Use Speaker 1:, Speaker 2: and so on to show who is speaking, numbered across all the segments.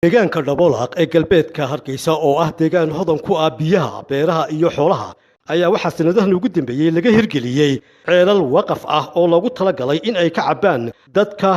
Speaker 1: deegaanka Dhaboolaq ee galbeedka Hargeysa oo ah deegaan hodan ku ah biyaha, beeraha iyo xoolaha ayaa waxa sanadahan ugu dambeeyay laga hirgeliyay ceelal waqaf ah oo lagu talagalay in ay ka cabaan dadka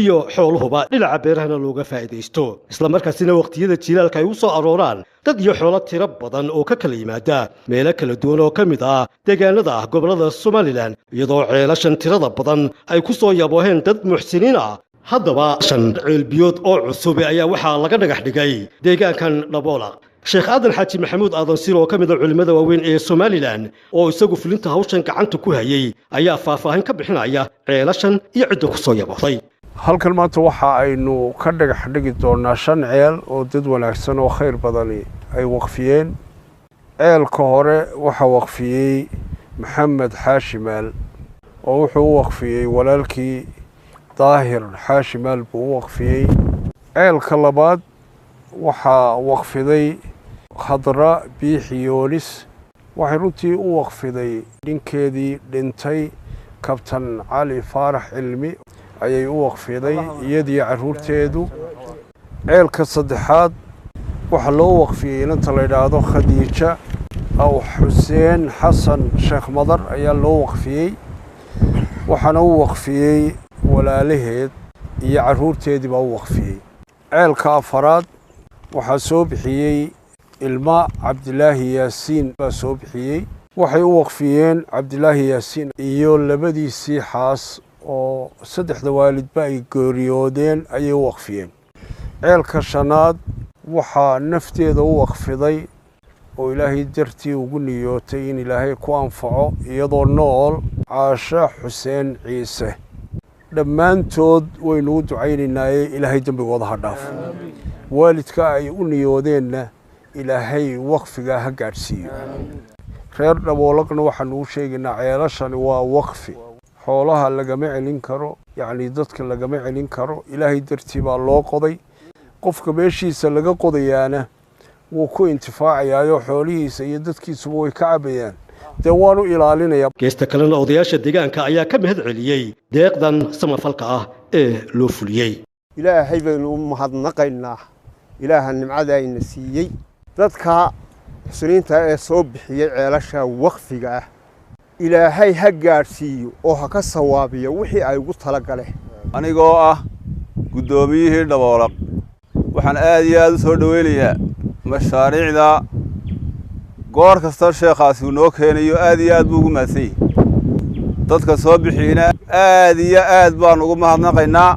Speaker 1: iyo xooluhuba dhinaca beerahana looga faa'iideysto isla markaasina waqtiyada jiilaalka ay u soo arooraan dad iyo xoolo tiro badan oo ka kala yimaada meelo kala duwan oo kamid ah deegaanada gobolada Somaliland iyadoo ceelashan tirada badan ay ku soo yabooheen dad muxsiniin ah. haddaba shan ceel biyood oo cusub ayaa waxaa laga dhagax dhigay deegaankan Dhaboolaq. Sheekh Aadan Xaaji Maxamuud Aadan Sir oo kamid ah culimada waaweyn ee Somaliland oo isagu fulinta hawshan gacanta ku hayay ayaa faahfaahin ka bixinaya ceelashan iyo cidda ku soo yabooday.
Speaker 2: halkan maanta waxa aynu ka dhagax dhigi doonaa 5 ceel oo dad wanaagsan oo khayr badan ay waqfiyeen. ceelka hore waxa waqfiyay Maxamed Xaashimaal oo wuxuu waqfiyay walaalkii daahir Xaashimaal buu waqfiyay. ceelka labaad waxa waqfiday khadra biixiyoonis waxay runtii u waqfiday dhinkeedii dhintay kabtan cali faarax cilmi ayay u waqfiday iyadii caruurteedu. ceelka saddexaad waxa loo waqfiyay inta la yiraahdo Khadiija aw Xuseen Xasan Sheekh Madar ayaa loo waqfiyay. waxana uu waqfiyay walaalaheed iyo caruurteedii baa u waqfiyay. ceelka afaraad waxa soo bixiyay ilma Cabdilaahi Yaasiin baa soo bixiyay. waxay u waqfiyeen Cabdilaahi Yaasiin iyo labadiisii xaas oo saddexda waalidba ay geeriyoodeen ayay u waqfiyeen. ceelka shanaad waxa nafteeda u waqfiday oo Ilaahay dartii ugu niyootay in Ilaahay ku anfaco iyadoo nool Caasha Xuseen Ciise. dhammaantood waynu u ducaynaynaa Ilaahay dambigooda ha dhaafo. waalidka ay u niyoodeenna Ilaahay waqfiga ha gaarsiiyo. reer Dhaboolaqna waxaan u sheegaynaa ceelashani waa waqfi. xoolaha lagama celin karo yacni dadka lagama celin karo. Ilaahay dartii baa loo qoday. qofka meeshiisa laga qodayaana wuu ku intifaacayaa xoolihiisa iyo dadkiisuba way ka cabayaan. dee waanu ilaalinayaa.
Speaker 1: geesta kalena odayaasha deegaanka ayaa ka mahad celiyay deeqdan samafalka ah ee loo fuliyay.
Speaker 3: ilaahay baynu u mahadnaqaynaa. ilaaha nimcada ayna siiyay. dadka muslimiinta ee soo bixiyay ceelasha waqfiga ah ilaahay ha gaarsiiyo oo ha ka sawaabiyo wixii ay ugu tala galeen.
Speaker 4: anigoo ah gudoomiyihii Dhaboolaq waxaan aad iyo aad u soo dhaweynayaa mashaariicda goor kasta sheekhaasi uu noo keenayo aad iyo aad buu ugu mahadsan yahay. dadka soo bixiyayna aad iyo aad baan ugu mahadnaqaynaa.